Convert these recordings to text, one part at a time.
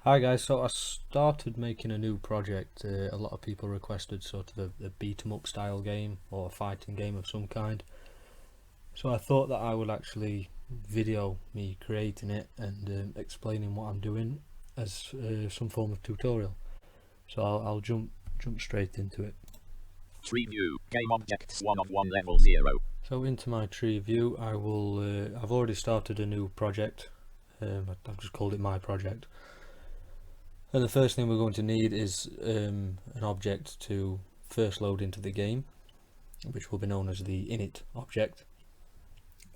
Hi guys, so I started making a new project. A lot of people requested sort of a beat 'em up style game or a fighting game of some kind. So I thought that I would actually video me creating it and explaining what I'm doing as some form of tutorial. So I'll jump straight into it. Tree view, game objects 1 of 1 level 0. So into my tree view, I will. I've already started a new project. I've just called it my project. And the first thing we're going to need is an object to first load into the game, which will be known as the init object.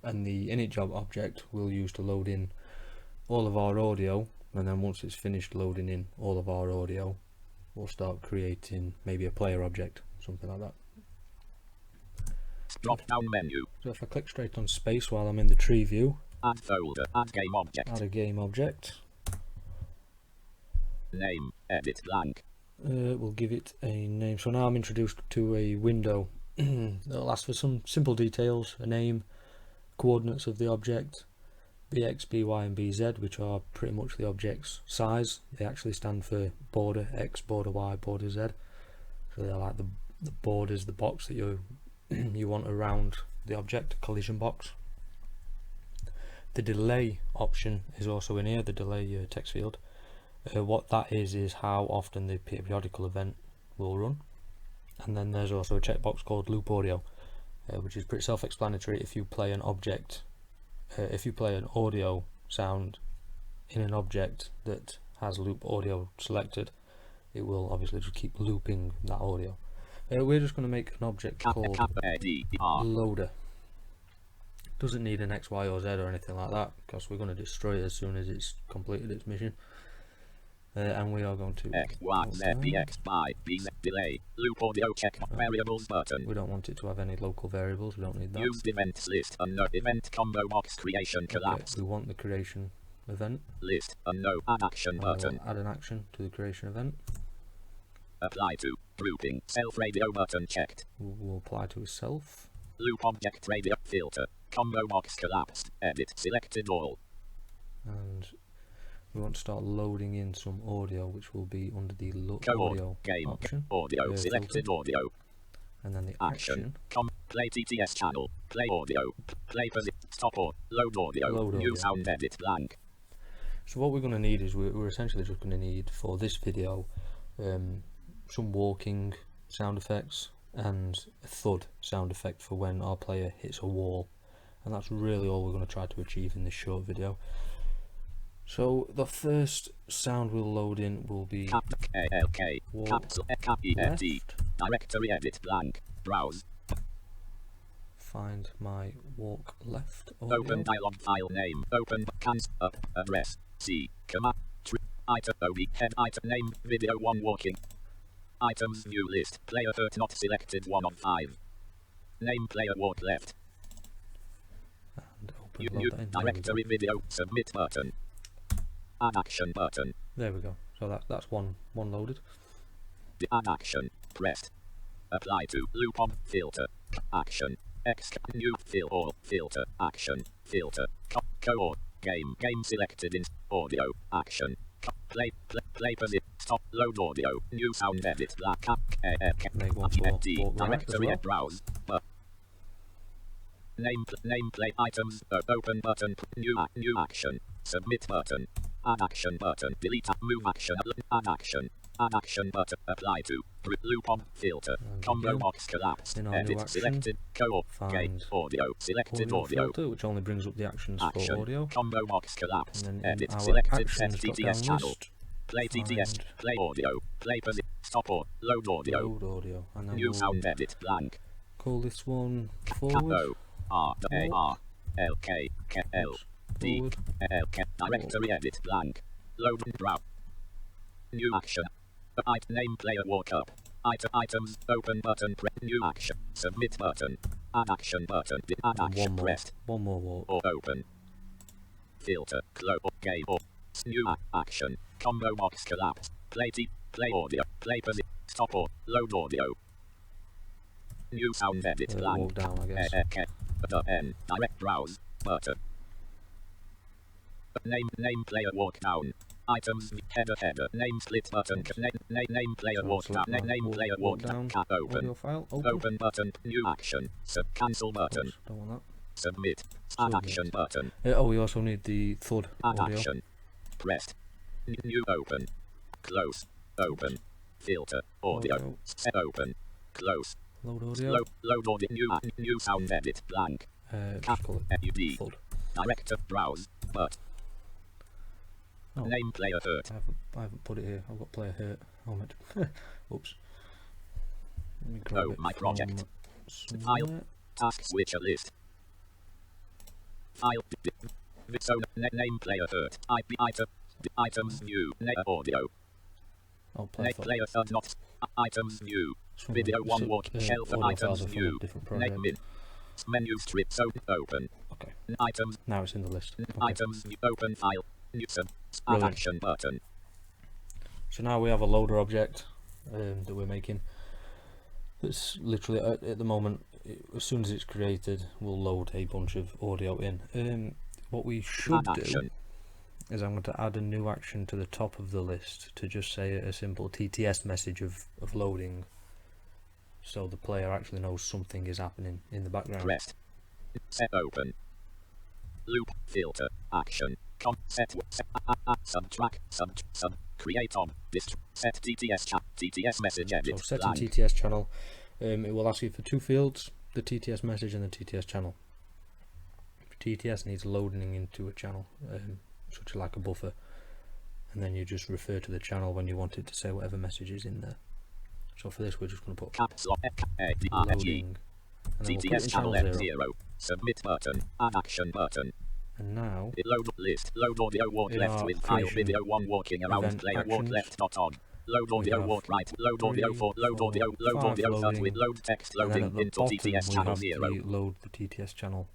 And the init job object we'll use to load in all of our audio, and then once it's finished loading in all of our audio, we'll start creating maybe a player object, something like that. Drop down menu. So if I click straight on space while I'm in the tree view, Add folder, add game object. add a game object. Name, edit blank. We'll give it a name. So now I'm introduced to a window that'll ask for some simple details, a name, coordinates of the object, bx, by and bz, which are pretty much the object's size. They actually stand for border x, border y, border z. So they're like the borders, the box that you want around the object, collision box. The delay option is also in here, the delay text field. What that is how often the periodical event will run. And then there's also a checkbox called loop audio, which is pretty self-explanatory. If you play an object, if you play an audio sound in an object that has loop audio selected, it will obviously just keep looping that audio. We're just going to make an object called loader. Doesn't need an X, Y or Z or anything like that, because we're going to destroy it as soon as it's completed its mission. And we are going to X, Y, Z, BX, by, BZ, delay, loop audio check variables button. We don't want it to have any local variables, we don't need that. Used events list, unknown event combo box creation collapse. Okay, we want the creation event. List, unknown, add action button. Add an action to the creation event. Apply to, grouping, self radio button checked. We'll apply to itself. Loop object radio filter, combo box collapsed, edit, selected all. And we want to start loading in some audio, which will be under the audio game option. Audio, selected filter. audio. And then the action. Play TTS channel, play audio, play stop or load audio, new sound edit blank. So what we're going to need is we're essentially just going to need for this video some walking sound effects and a thud sound effect for when our player hits a wall, and that's really all we're going to try to achieve in this short video. So the first sound we'll load in will be directory edit blank, browse, find my walk left audio. Open dialog file name, open cans up address, C command item OB head item name video 1 walking items view list player hurt not selected 1 of 5 name player walk left and open new directory video submit button. Add action button. There we go. So that's one loaded. The add action pressed. Apply to loop on filter action X new fill all filter action filter co game selected in audio action play stop load audio new sound edit black directory well. Browse name play items open button new action submit button. Add action button. Delete move action. Add action button. Apply to loop on filter. Combo box collapsed. Edit selected. Co-op game audio. Selected audio. Filter, which only brings up the actions for audio. Combo box collapsed. And edit selected. TTS channel. List, play TTS. Play audio. Play stop or load audio. Load audio. And then new sound edit blank. Call this one forward. R-A-R-L-K-L. D L directory edit blank. Load and browse. New action. Name player walk up. Items open button press new action. Submit button. Add action button. Add action pressed. One more walk. Or open. Filter. Close game or new action. Combo box collapse. Play audio. Play stop or load audio. New sound edit blank. Walk down, I guess. The N direct browse button. Name player walk down. Items, header, name split button, name player So walk select down, my name player walk down down, open. audio file, Open button, new action, cancel button, Oops, don't want submit, that. add action button, Oh, we also need the thud add audio. action, pressed, new open, close, open, filter, audio, open, close, Load audio. load audio, new sound edit, blank, Just call it UD, thud. director, browse, but, Oh, name player hurt, I haven't put it here. I've got player hurt. Oh, meant. Oops. Let me grab it my project, from file, somewhere. task switcher list, file, so name player hurt, IP item, items view, audio, Oh, player thud. player thud not, items view, Some video of- one some, walk, shelf audio items files are from a view, different project. min, menu strip, so open, Okay, items, now it's in the list. Okay. items view, open file, new sub, add Brilliant. action button, So now we have a loader object that we're making. It's literally at the moment, as soon as it's created, we'll load a bunch of audio in. What we should add do action, is I'm going to add a new action to the top of the list to just say a simple TTS message of loading, so the player actually knows something is happening in the background. pressed, set open, loop, filter, action, set, subtract, sub, create on, set TTS chat, TTS message edit, So set a blank, TTS channel. It will ask you for two fields, the TTS message and the TTS channel. TTS needs loading into a channel, such as like a buffer, and then you just refer to the channel when you want it to say whatever message is in there. So for this we're just going to put caps lock, loading, and then we'll put it TTS in channel channel 0. F0, submit button, add action button, And now load list, load audio walk in left our with file creation video 1 walking around event player walk actions, left not on, load we audio have walk right, load audio 3, 4, load 4, audio, load 5 audio third with loading, load text and then loading at the into bottom TTS we channel have 0. the load the TTS channel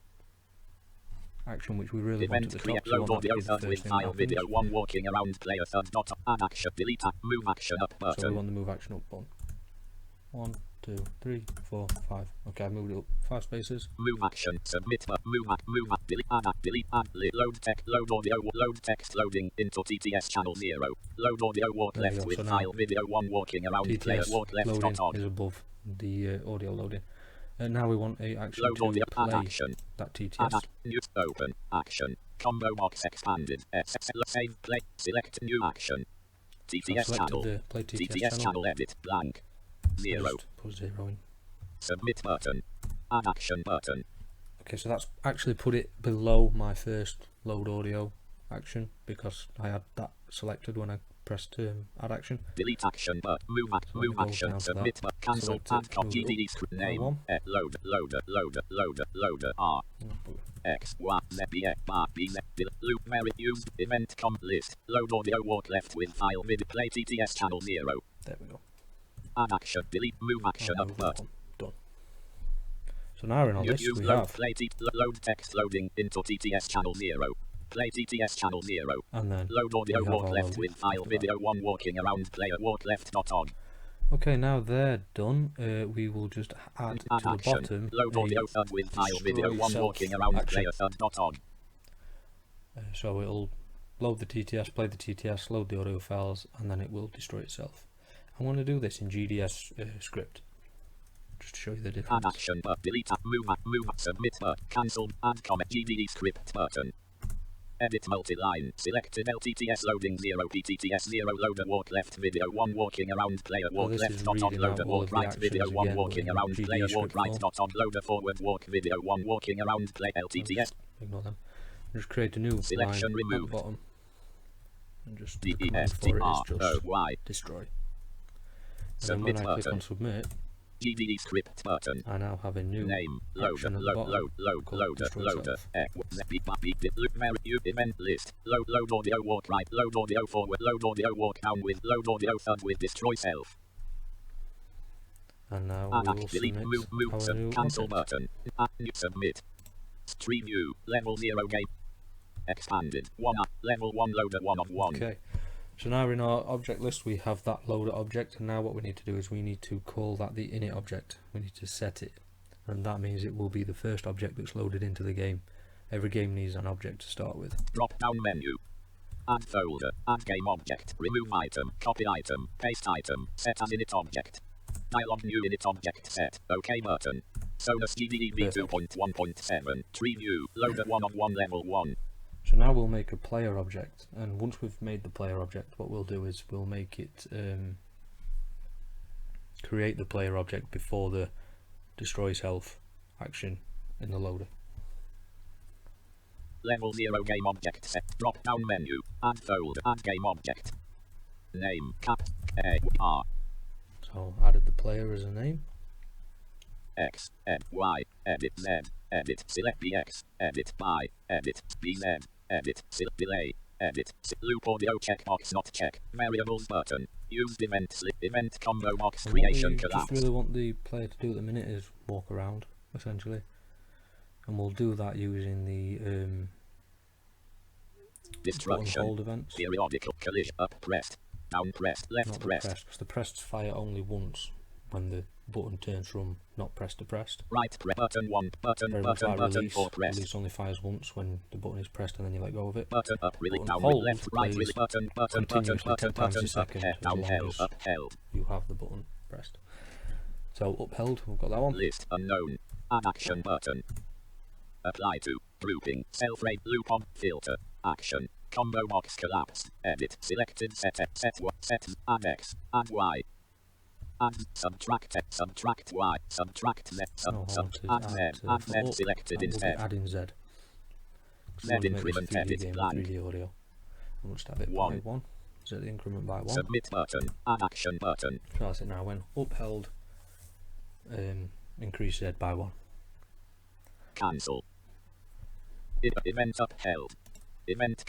action, which we really want at Event the create top, so we load want that to audio be the third first with thing that file video happens. 1 walking around player third dot add action delete move action up So we button. want the move action up button. 1, 2, 3, 4, 5. Okay, I moved it up 5 spaces. Move action, submit, move, delete, load text, load audio, load text loading into TTS channel 0. Load audio walk There we left go, with so now file video 1 walking around player TTS walk left loading dot on. is above the audio loading. And now we want a action Load to audio, add play action, that TTS. new, open, action, combo box expanded, save, play, select new action, So I've TTS channel, selected the play TTS TTS channel edit, blank, 0, Just put 0 in. submit button, add action button, Okay, so that's actually put it below my first load audio action because I had that selected when I pressed add action. delete action but move So let me go action, down to submit that, but cancel, select it, add copy, move it GDE up script by name, 1. loader, R, X, Y, Z, B, F, bar, B, Z, loop where it used, event comp list, load audio walk left with file vid, play TTS channel 0, There we go. add action, delete, move action I'll up move that button. one. Done. So now in our list Use we load, have, play load text loading into TTS channel 0, play TTS channel 0, and then load audio we have walk our left loading with file after that. video 1 walking around player walk left not on. Okay, now they're done. We will just add to the action, bottom load audio third with file video 1 destroy walking self around action. player third not on. So it'll load the TTS, play the TTS, load the audio files, and then it will destroy itself. I'm going to do this in GDS script, just to show you the difference. Add action but delete, move, submit cancel, add comment, GDE script button. Edit multi-line, selected LTTS loading 0 PTTS 0 loader walk left video 1 walking around player walk this left is dot on reading loader out all walk of the right video actions 1 again, walking but in around GDE player walk script right form. dot on loader forward walk video 1 walking around play LTTS. Ignore them. Just create a new Selection line removed. at the bottom, and just the command for it is just destroy. And then when Submit I click on button. submit, GDE script button. I now have a new Name, loader, action at the bottom called destroy self. loop where you event list, load audio walk right, load audio forward, load audio walk down with, load audio third with destroy self. And now Add we will delete, submit move, our new cancel object. button. Add new submit. Stream view, level 0 game. Expanded, 1 up, level 1 loader 1 of 1. Okay, so now in our object list we have that loader object, and now what we need to do is we need to call that the init object. We need to set it, and that means it will be the first object that's loaded into the game. Every game needs an object to start with. Drop down menu. Add folder. Add game object. Remove item. Copy item. Paste item. Set as init object. Dialog new init object set. OK button. Sonus GDE v2.1.7. Tree view. Loader 1 of 1 level 1. So now we'll make a player object, and once we've made the player object, what we'll do is we'll make it create the player object before the destroy self action in the loader. Level 0 game object set. Drop down menu. Add folder. Add game object. Name. Cap. A. R. So added the player as a name. X. Ed. Y. Edit. Z. Edit. Select BX. Edit. Y. Edit. BZ. Edit. Select delay. Edit. Loop audio checkbox not check. Variables button. Used event slip. Event combo box And creation what we collapse. just really want the player to do at the minute is walk around, essentially. And we'll do that using the button Destruction. hold events. Periodical collision. Up pressed. Down pressed. Left Not the pressed. pressed, because the pressed fire only once when the button turns from not pressed to pressed. Right button 1. Button. Very much Button. like Button release. 4 pressed. Release only fires once when the button is pressed and then you let go of it. Button up. Release Button down. hold Left. Right. plays Release button. Button. Button. continuously 10 Button. times a Button. Up. second Head as down. long Held. as Upheld. you have the button pressed. So upheld, we've got that one. List unknown. Add action button. Apply to. Grouping. Self-rate loop on. Filter. Action. Combo box collapsed. Edit. Selected. Set X. Set Y. Set Z. Add X. Add Y. Add subtract X. Subtract Y. Subtract Z. No, I wanted Add Z. Add Z. up. Selected That will be instead. add in Z. Z increment edit game blank. 3D audio. We'll just have it One. by 1. Set the increment by 1. Submit button. Add action button. So that's it now. When upheld, increase Z by 1. Cancel. Event upheld. Event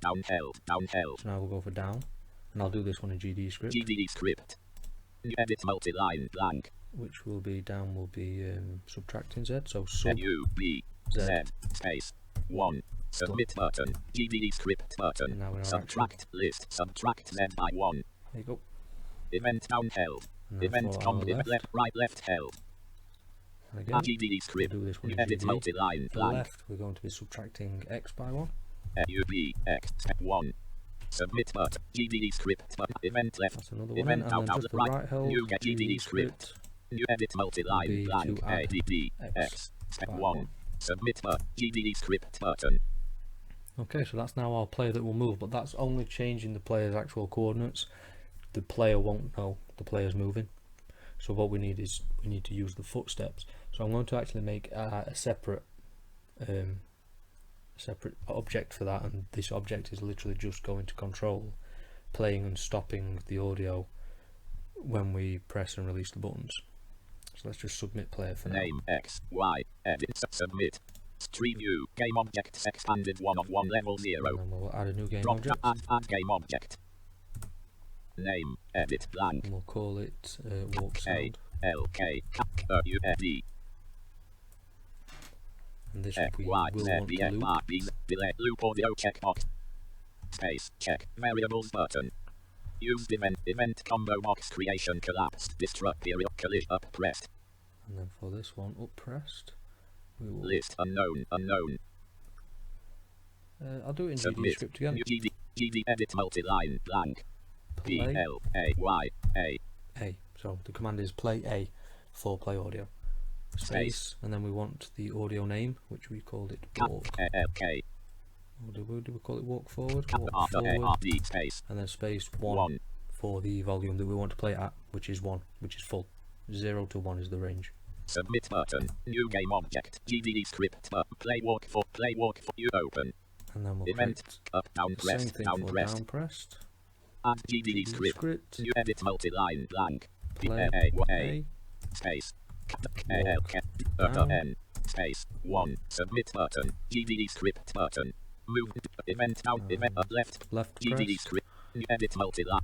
down held. Down held. So now we'll go for down, and I'll do this one in GDE script, GDE script. New edit multi-line blank. which will be down will be subtracting Z. So sub U B Z. Z space 1. Submit button. GDE script button. And now we're in our Subtract list. Subtract Z by 1. There you go. Event down held. And then Event for com our left. left, Right left held. and again, GDE script. we'll do this one New in edit GDE. multi-line For blank. left, we're going to be subtracting X by 1. U B X 1. Submit button. GDE script button. Event left. That's another one. Event And down then just for right. right held, New get GDE script. New edit multi-line be blank. to A add D D X X step by 1. 1. Submit button. GDE script button. Okay, so that's now our player that will move, but that's only changing the player's actual coordinates. The player won't know the player's moving. So what we need is we need to use the footsteps. So I'm going to actually make a separate object for that, and this object is literally just going to control playing and stopping the audio when we press and release the buttons. So let's just submit player for now. Name X Y edit submit. Stream view game object expanded 1 of 1 level 0. And then we'll add a new game Drop object, add game object. Name edit blank. and we'll call it walk A sound. L K U D And this F we will Y want Z to B F loop. R B delay loop audio checkbox. Space check variables button. Used event combo box creation collapsed. Destruct period collision up pressed. And then for this one, up pressed, we will. List unknown. I'll do it in GD Submit. script again. New GD edit multi-line blank. P Play L A Y A A. So the command is play A for play audio. Space, and then we want the audio name, which we called it walk. L K Or do we call it walk forward? Walk R A forward, R D space and then space 1 for the volume that we want to play at, which is 1, which is full. 0 to 1 is the range. Submit button. New game object. GDE script. Play walk for you open. And then we'll Event create up down the same pressed thing down for pressed. down pressed. Add GDE GD script. script. New edit multi-line blank. P Play A Y A. A space Walk down. N space 1. Submit button. GDE script button. Move event down event up left. Left GDE press. script. New edit multi-line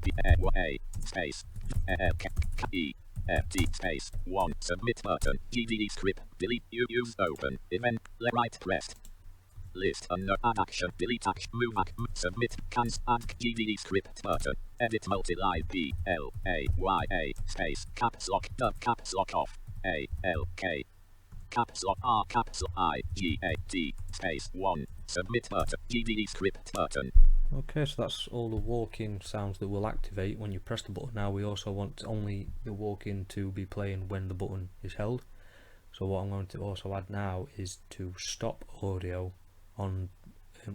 A space L K E F T space 1. Submit button. GDE script. Delete use open. Event right pressed. List unknown add action. Delete action. Move back. Submit. Cancel. Add GDE script button. Edit multi-line P L A Y A space caps lock. Caps lock off. A L K caps lock R caps lock I G A T space 1. Submit button. GDE script button. Okay, so that's all the walking sounds that will activate when you press the button. Now we also want only the walking to be playing when the button is held. So what I'm going to also add now is to stop audio on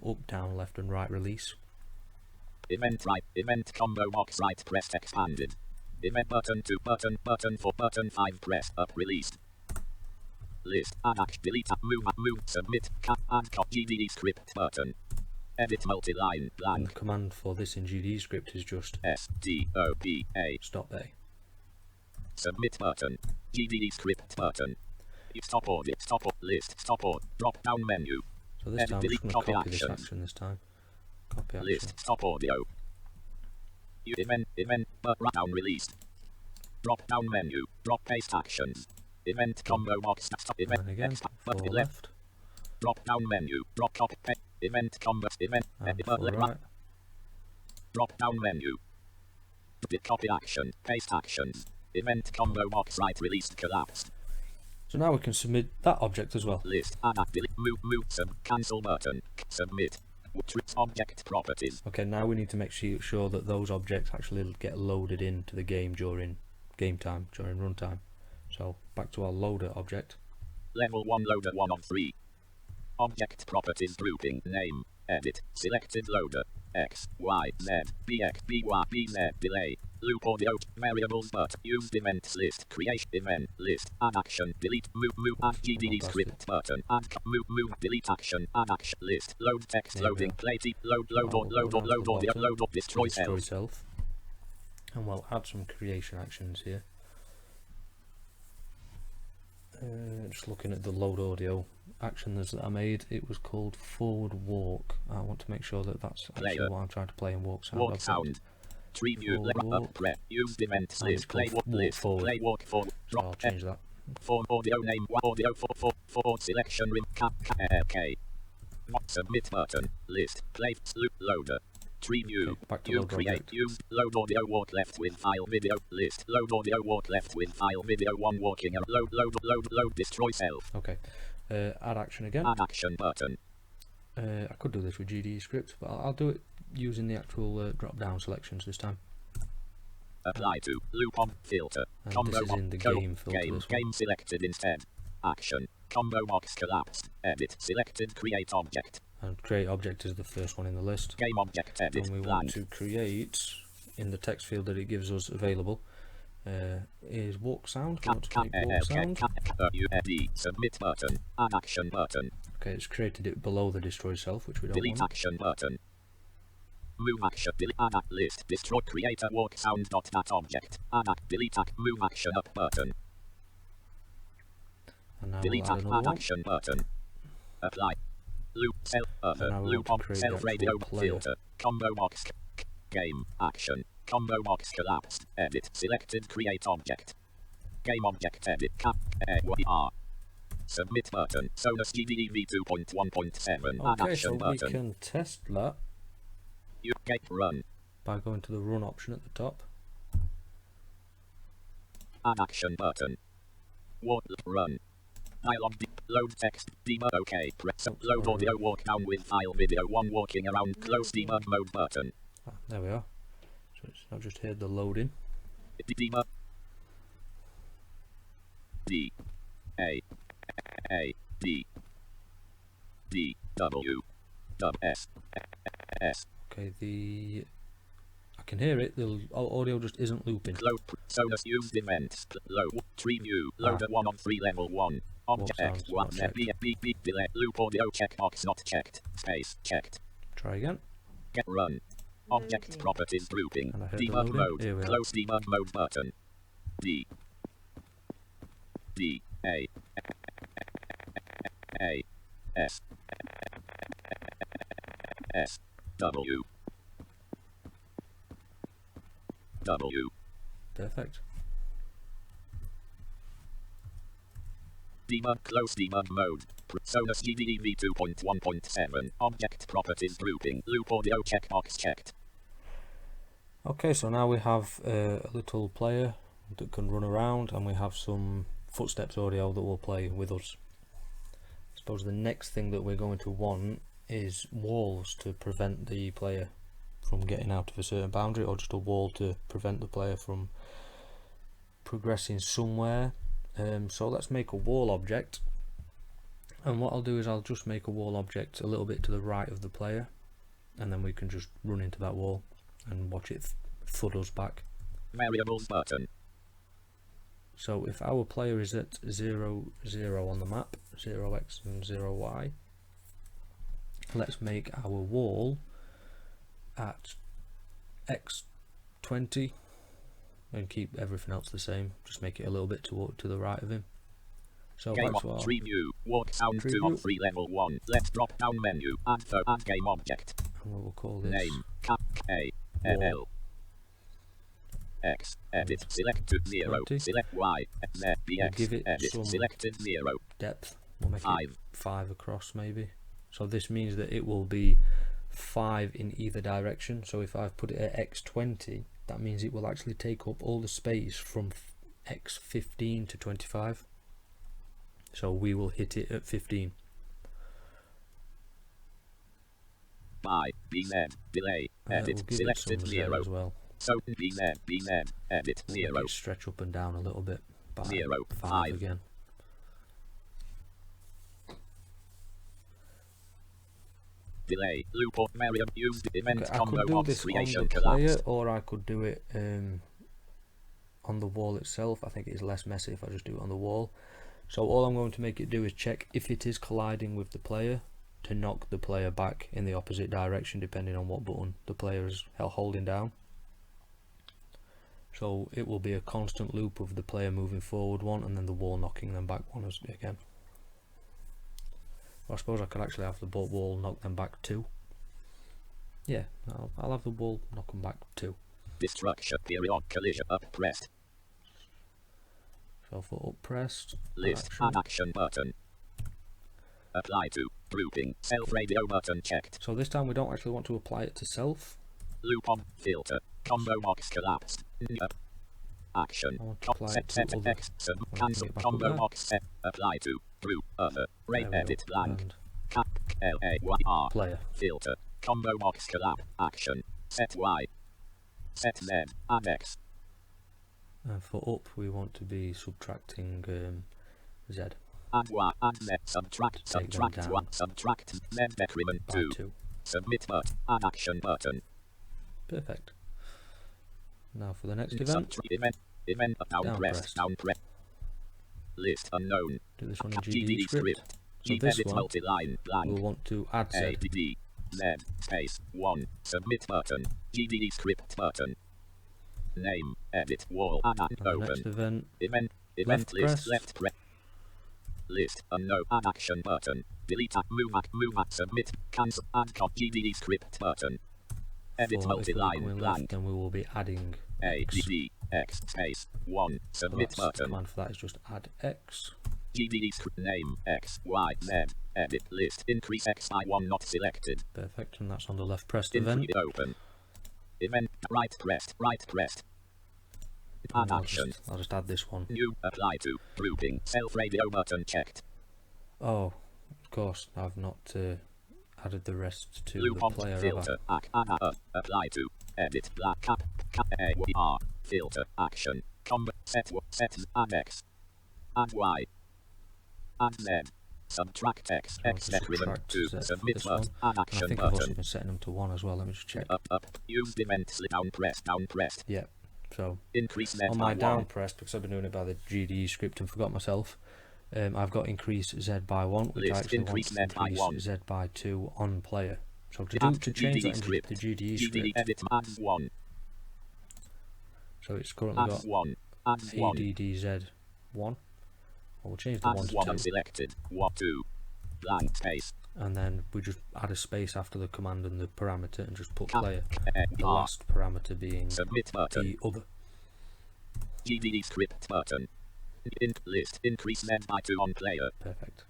up, down, left and right release. Event right, event combo box right pressed expanded. Event button 2 button 4 button 5 pressed up released. List, add act, delete, move, submit, add GDE script button. Edit multi-line, blank. And the command for this in GDE script is just STOPA. stop A. Submit button. GDE script button. Stop audio, stop list, stop audio, drop down menu. So this time I'm just going to copy this action this time. Copy action. List, stop audio. Event, but down released. Drop down menu, drop paste actions. Event combo box, stop event, and again, but left. Drop down menu, drop copy paste, event combo, event, but right. Drop down menu. Copy action, paste actions. Event combo box right released collapsed. So now we can submit that object as well. List, add, delete, move, cancel button, submit. Object properties. Okay, now we need to make sure that those objects actually get loaded into the game during game time, during runtime. So back to our loader object. Level 1 loader 1 of 3. Object properties grouping name, edit, selected loader, X, Y, Z, BX, BY, BZ, delay, loop audio, variables but, used events list, create event list, add action, delete, move, add GDE script button, add, move, delete action, add action list, load text, loading, play, load audio, load, destroy self. And we'll add some creation actions here. Just looking at the load audio action that I made, it was called forward walk. I want to make sure that that's actually what I'm trying to play in walk sound. Walk sound. Tree view, used events list, play walk list, forward. Play walk forward, So I'll change that. For audio name, audio for selection, K. Submit button, list, play, loop, loader. Tree view, Okay, back to you load create, object. use, load audio walk left with file video, list, load audio walk left with file video 1 walking, load, destroy self. Okay, add action again. Add action button. I could do this with GDE script, but I'll do it using the actual drop down selections this time. Apply to, loop on, filter, And combo this is in the game filter. game selected instead. Action, combo box collapsed, edit, selected, create object. And create object is the first one in the list. Game object edit, And we want to create, in the text field that it gives us available, is walk sound. We want to create walk sound. Submit button, add action button. Okay, it's created it below the destroy self, which we don't Delete want. action button. Move action, delete, add list, destroy, create a walk sound dot that object. Add delete, move action up button. And now Delete we'll add another one. action button. Apply. Loop self now we loop want on to create self the radio actual player. filter. Combo box game action. Combo box collapsed. Edit selected create object. Game object edit R. Submit button. Sonus GDE v2.1.7 add Okay, action so button. we can test that You get run. by going to the run option at the top. Add action button. Walk run. Dialog load text debug OK. Press load audio walk down with file video 1 walking around close debug mode button. There we are. So it's now just here the loading. Debug D A A D D W S S. Okay, I can hear it. The audio just isn't looping. Close Sonus used events. Low tree view loader 1 on 3 level 1. Object sounds X 1 not B delay loop audio checkbox not checked. Space checked. Try again. Get run. Object properties grouping. And I heard the Debug loading. Here we mode. are. Close debug mode button. D D A A S S W W. Perfect. Debug close debug mode. Sonus GDE v2.1.7 object properties grouping. Loop audio checkbox checked. Okay, so now we have a little player that can run around, and we have some footsteps audio that will play with us. I suppose the next thing that we're going to want is walls to prevent the player from getting out of a certain boundary, or just a wall to prevent the player from progressing somewhere. So let's make a wall object, and what I'll do is I'll just make a wall object a little bit to the right of the player, and then we can just run into that wall and watch it thud us back. Variables button. So if our player is at 0, 0 on the map, 0x and 0y, let's make our wall at x20 and keep everything else the same. Just make it a little bit to the right of him. So Game back to our tree view. Walk sound 2 of 3 level 1. Let's drop down menu. Add game object. and we will call this Name. Cap A L X. Edit. Select to 0. 20. Select Y. Z B We'll X. give it Edit. some Selected 0. depth. We'll make 5. it 5 across maybe. So this means that it will be 5 in either direction. So if I've put it at x20, that means it will actually take up all the space from x15 to 25. So we will hit it at 15. By BZ. Delay. Edit. We'll give Selected it some 0. Z as well. So BZ. Edit. We'll 0. make it stretch up and down a little bit by 0. 5 5. again. Delay. Loop or variable used event Okay, I combo could do box this on creation the collapse. player, or I could do it on the wall itself. I think it is less messy if I just do it on the wall. So all I'm going to make it do is check if it is colliding with the player to knock the player back in the opposite direction, depending on what button the player is holding down. So it will be a constant loop of the player moving forward one and then the wall knocking them back one again. I suppose I could actually have the wall knock them back 2. Yeah, I'll have the wall knock them back 2. Destruction period collision up pressed. So for up pressed, List action button. Apply to grouping self radio button checked. So this time we don't actually want to apply it to self. Loop on filter combo box collapsed. Action. I want to apply it to Set other. X sub I'll cancel bring it back combo up there. box set. Apply to group other rate There we edit go. blank. And Cap LAYR player. filter combo box collapse action. Set Y. Set Z. Add X. And for up we want to be subtracting Z Add Y. Add Z. Subtract. Take them Subtract down. 1. Subtract Z decrement by 2. 2. Submit but add action button. Perfect. Now for the next event, Event down Down press. pressed. Down press. List unknown. do this one in GDE GDE script. So G this edit one multi-line blank. we'll want to add A Z. D Z space 1 submit button GDE script button name edit wall And the next open event, event left list press. left press list unknown add action button delete move back submit cancel add GDE script button edit for if we're multi-line going left, blank then we will be adding A X. D D X space 1 So submit that's the button command for that is just add X. GDE script name X Y Z edit list increase X by 1 not selected. Perfect, and that's on the left pressed event. Include open. Event right pressed. Add And action. I'll just add this one. New apply to grouping self radio button checked. Oh, of course, I've not added the rest to Loop the on player, have filter. Apply to edit black cap A R filter action. Combo set add X. Add Y. Add Z. Subtract X. I'll X just decrement subtract 2. Z for Submit this but one. add And I action think I've also button. been setting them to 1 as well. Let me just check. Up. Used event down pressed. Yeah, so Increase Z on by my down 1. pressed, because I've been doing it by the GDE script and forgot myself, I've got increase Z by 1, which I List actually want increase to Z by increase 1. Z by 2 on player. So to Add change GDE that into script. the GDE GDE script, edit add 1. so it's currently Add got 1. Add 1. ADDZ1. Well, we'll change the 1 Add to 1 2, unselected. 1 2. Blank space. and then we just add a space after the command and the parameter and just put Cap player, the R. last parameter being Submit button. the other. GDE script button. List increase Z by 2 on player. Perfect.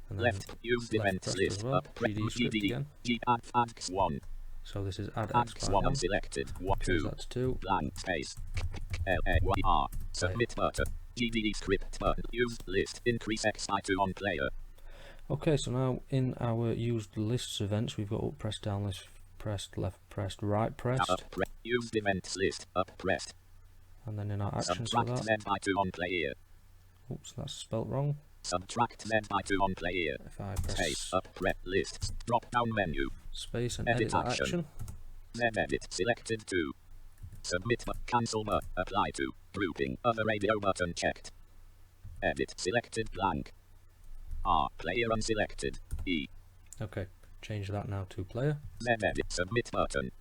And then Left used left events pressed list as well, up. GDE script again. G add X 1. So this is add Add X X by 1 1, unselected. 1 so 2. that's 2. Blank space. LAYR. Submit button. GDE script button. Used list increase X by 2 on player. Okay, so now in our used lists events we've got up pressed, down list pressed, left pressed, pressed, right pressed, used events list, up pressed. and then in our actions for Subtract that, Z by 2 on play here. oops, that's spelt wrong. Subtract Z by 2 on play here. If I Space, press up press list, drop down menu. space and Edit edit that action. action, Z edit selected 2. Submit cancel apply to grouping other radio button checked. Edit selected blank. R player unselected. E. okay, change that now to player, Z edit submit button.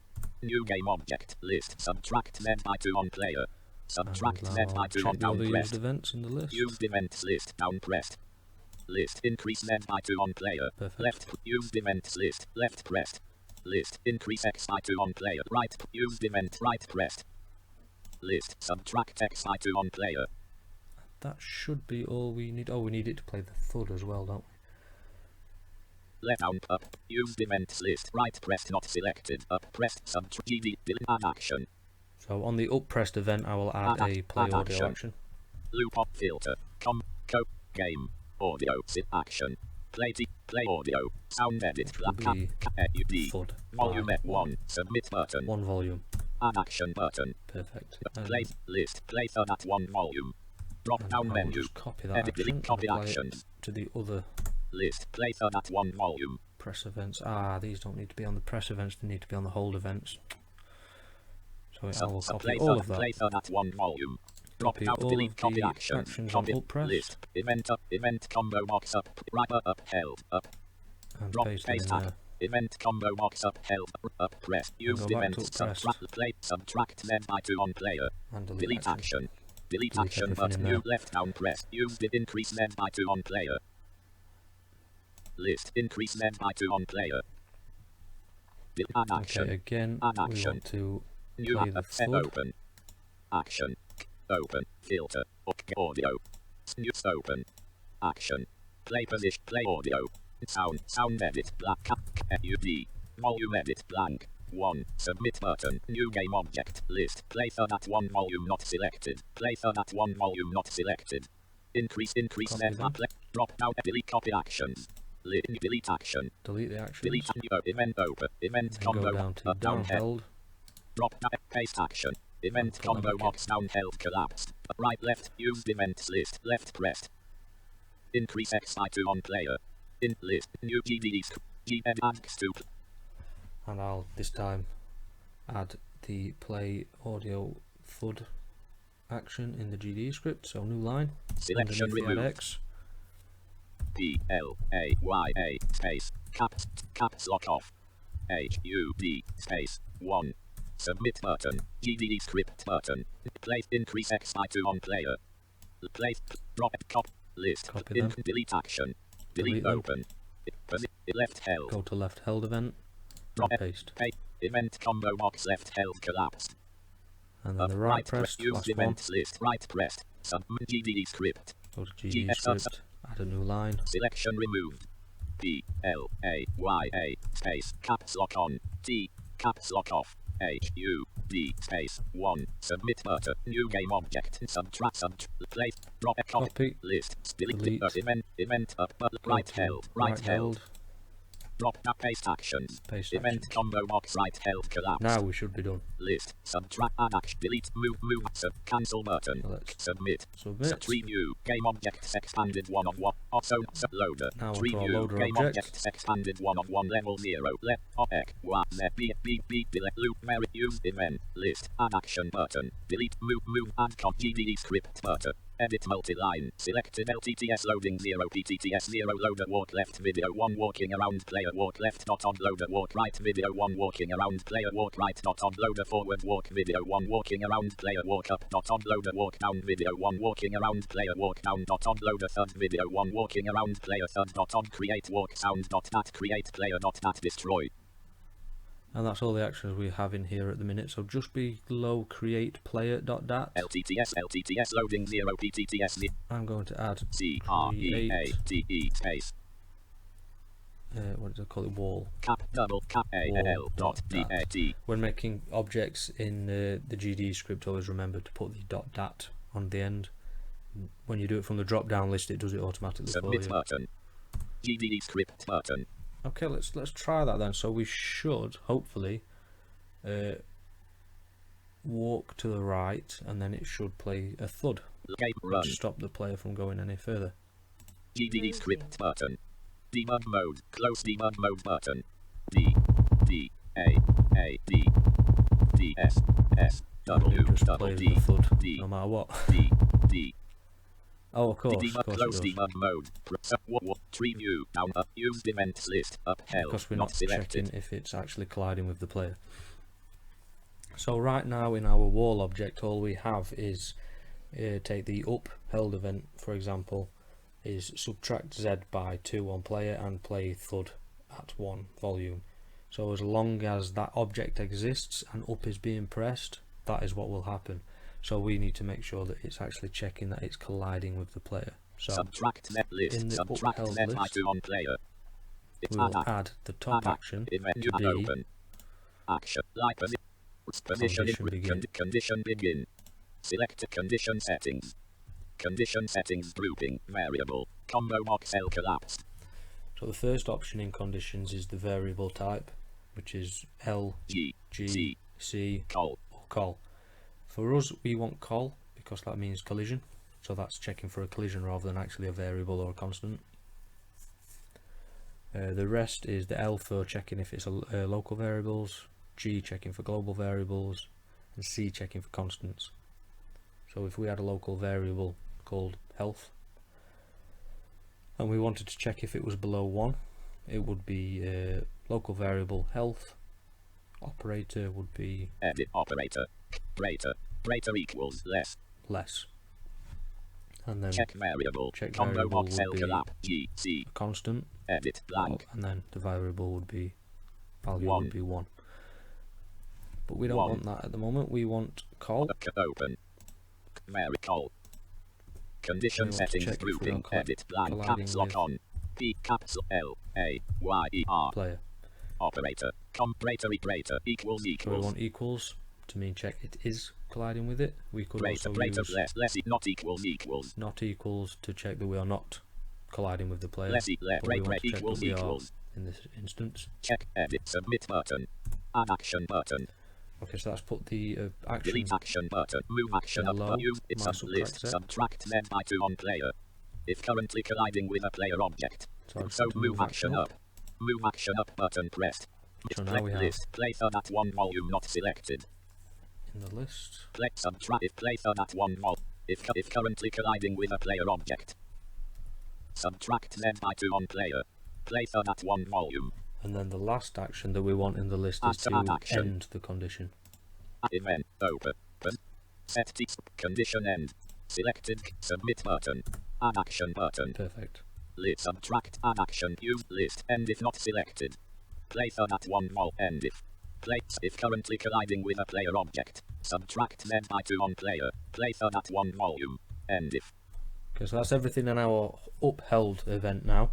New game object list subtract Z by 2 on player. Subtract and Z now by I'll 2 on check the down other used pressed. events in the list. Used events list down pressed. List increase Z by 2 on player. Perfect. Left used events list left pressed. List increase X by 2 on player. Right used event right pressed. List subtract X by 2 on player. That should be all we need. Oh, we need it to play the thud as well, don't we? Left down up. Used events list. Right pressed not selected. Up pressed subtract GD add action. So on the up pressed event, I will add a play add audio action. action. Loop up filter. Game. Audio sit action. Play audio. Sound edit. Which will be thud. Volume 1. Submit button. One volume. Add action button. Perfect. Play list. Play third at 1 volume. Drop And down I'll menu. just copy that Edit action delete and copy apply it actions. to the other List. Play third at 1 volume. press events. Ah, these don't need to be on the press events, they need to be on the hold events. So I will copy all of that. Play third at 1 volume. Drop Copy down all delete of copy the action. actions Copy on up press list. Event combo box up. Right up held up. and Drop paste paste it in up. there. Event combo box up held up press. Used go back event to press. subtract Z by 2 on player. And Delete action. Delete Delete action everything button. in You there. left down press. Use the increase Z by 2 on player. List increase Z by 2 on player. Add action. Okay, again, Add we action. want to New play the set thud. open. Action. Open. Filter. Audio. News open. Action. Play position. Play audio. Sound. Sound edit. Black. UD. Volume edit. Blank. 1. Submit button. New game object. List. Play third at 1 volume not selected. Play third at 1 volume not selected. Increase. Copy Then them. play. Drop down. Delete copy actions. Delete action. Delete the actions. Delete event open. Event And combo. go down to down held. Drop down. Paste action. Event put that combo back in. box down held collapsed. Right left. Used events list. Left pressed. Increase X by 2 on player. In list. New GDE. to. And I'll this time add the play audio thud action in the GDE script. So new line. Selection underneath the removed. X. PLAYA space caps lock off HUD space 1 submit button GDE script button place increase X by 2 on player place drop list Copy them. delete action Delete delete them. open left held Go to left held event. drop And paste. event combo box left held collapsed And then the right press pressed used last one. events list right pressed submit GDE script Go to GDE GS script. Add a new line. selection removed. PLAYA space caps lock on T caps lock off HUD space 1 submit button new game object subtract place drop a Copy. list Delete. event up Go right to held right held drop paste actions Paste event action. combo box right held collapse Now we should be done. list subtract add action delete move cancel button So let's submit submit. tree view game objects expanded 1 of 1 also loader Now tree onto our view loader game object. objects expanded 1 of 1 level 0 left ek y z b delete loop merit use event list add action button delete move add GDE script button edit multi-line selected LTTS loading 0 PTTS 0 loader walk left video 1 walking around player walk left not on loader walk right video 1 walking around player walk right not on loader forward walk video 1 walking around player walk up not on loader walk down video 1 walking around player walk down not on loader third video 1 walking around player third not on create walk sound not that create player not that destroy. And that's all the actions we have in here at the minute. So just below create player .dat, LTTS loading 0 PTTS I'm going to add CREATE space what do I call it? Wall. cap double cap AL dot DAT. When making objects in the GDE script, always remember to put the .dat on the end. When you do it from the drop down list, it does it automatically for Submit you. button. GDE script button. Okay, let's try that then. So we should hopefully walk to the right, and then it should play a thud, Game run. which stop the player from going any further. GDE script button. Debug mode. Close debug mode button. D D A D D S S And W it just double plays D the thud, D no matter what. D D. Oh, of course, Debug close it does. debug mode. Tree view down up. Used events list up held. Because we're not not selected. checking if it's actually colliding with the player. So right now in our wall object, all we have is take the up held event, for example, is subtract Z by 2 on player and play thud at 1 volume. So as long as that object exists and up is being pressed, that is what will happen. So we need to make sure that it's actually checking that it's colliding with the player. So subtract net list. in the Subtract upheld net by list, 2 on player. It's we will add the top action to be open. Action. Like position begin. Condition begin. Select condition settings. Condition settings grouping variable. Combo box L collapsed. So the first option in conditions is the variable type, which is L, G, C, call. or col. For us, we want col because that means collision. So that's checking for a collision rather than actually a variable or a constant. The rest is the L for checking if it's local variables, G checking for global variables, and C checking for constants. So if we had a local variable called health and we wanted to check if it was below 1, it would be local variable health, operator would be edit operator, greater equals less, and then check variable combo variable box L would be collapse G C a constant, edit blank, and then the variable would be value 1. would be 1. But we don't 1. want that at the moment. We want col. Open call. Condition settings grouping edit blank caps lock on P caps L A Y E R player. Operator comparator equals So we want equals to mean check it is colliding with it. We could also use less not equals not equals to check that we are not colliding with the player. less but we want to check that we are equals in this instance. check edit submit button add action button. Okay, so that's put the action Delete action button. Move action up. Use it list. Subtract Z by 2 on player. If currently colliding with a player object. So move action up. Move action up button pressed. So now we have list. Place on at 1 volume not selected. in the list. Play subtract if place on at 1 vol. If currently colliding with a player object. Subtract Z by 2 on player. Place on at 1 volume. And then the last action that we want in the list is to end the condition. Event open. Set condition end. Selected submit button. Add action button. Perfect. List subtract add action use list end if not selected. Place on at 1 vol end if. Place if currently colliding with a player object. Subtract Z by 2 on player. Place on at 1 volume. End if. Okay, so that's everything in our upheld event now.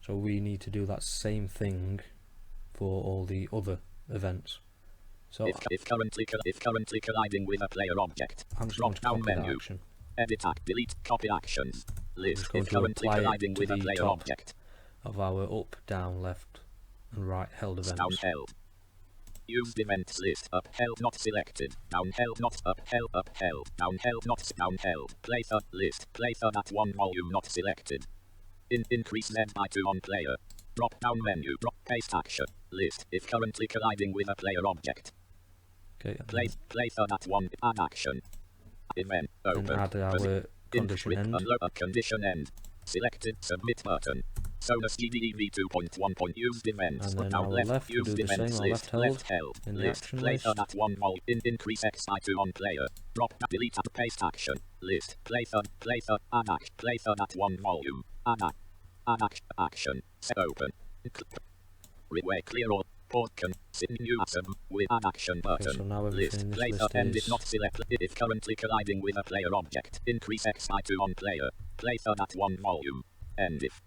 So we need to do that same thing for all the other events. So if currently colliding with a player object, I'm just going to copy that action. Edit delete copy actions. List if currently colliding with a player object of our up, down, left, and right held events. Down held. Used events list upheld not selected. Down held not upheld down held not down held. Place on list. Place on at 1 volume not selected. Increase Z by 2 on player. Drop down menu. Drop paste action. List if currently colliding with a player object. Okay. Place on at 1 add action. Event open. And add our condition end. Condition end. Selected submit button. Sonus GDE v2.1. Used events. And then our left will do the same. Our left held in the action Place list. on at 1 vol. Increase X by 2 on player. Drop delete paste action. List. Place on add action. Place on at 1 volume. Add action. Set open. Reweigh clear all. Port can sit new atom with add action button. Okay, so now list. in this Place list end is if not selected. If currently colliding with a player object. Increase X by 2 on player. Place on at 1 volume. End if.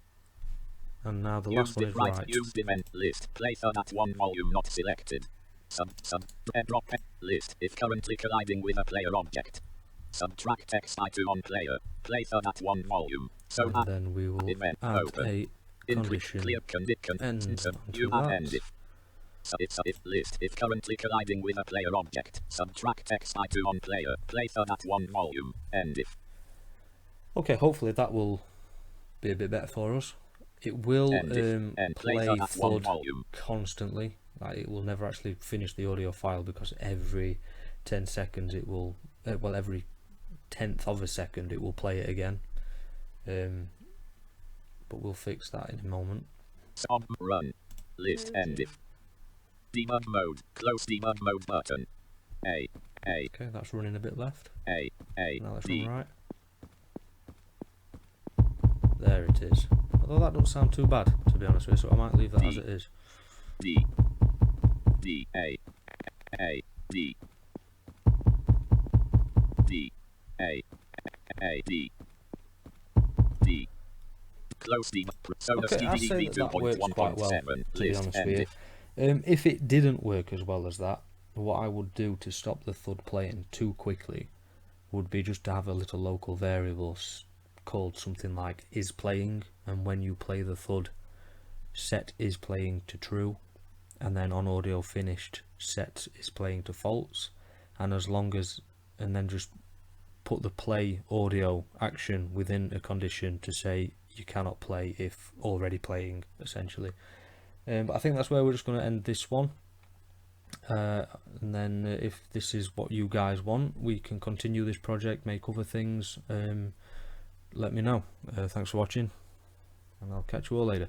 And now the last one is right. Used event list. Place on at 1 volume not selected. Drop list. If currently colliding with a player object. Subtract X by 2 on player. Place on at 1 volume. So and then we will add a condition end onto that. If list if currently colliding with a player object. Subtract X by 2 on player. Play third at 1 volume. End if. Okay, hopefully that will be a bit better for us. It will play thud constantly. Like, it will never actually finish the audio file, because every 10 seconds it will, well, every 10th of a second it will play it again. But we'll fix that in a moment. Stop run. List end if. Debug mode. Close debug mode button. Okay, that's running a bit left. Now let's D. run right. There it is. Although that doesn't sound too bad, to be honest with you, so I might leave that as it is. D. A. D. D. A. D. D. Close the Sonus GDE that works quite well, to be honest with you. If it didn't work as well as that, what I would do to stop the thud playing too quickly would be just to have a little local variable called something like is playing, and when you play the thud, set is playing to true, and then on audio finished, set is playing to false, and then just put the play audio action within a condition to say you cannot play if already playing, essentially. But I think that's where we're just going to end this one. And then if this is what you guys want, we can continue this project, make other things. Let me know. Thanks for watching, and I'll catch you all later.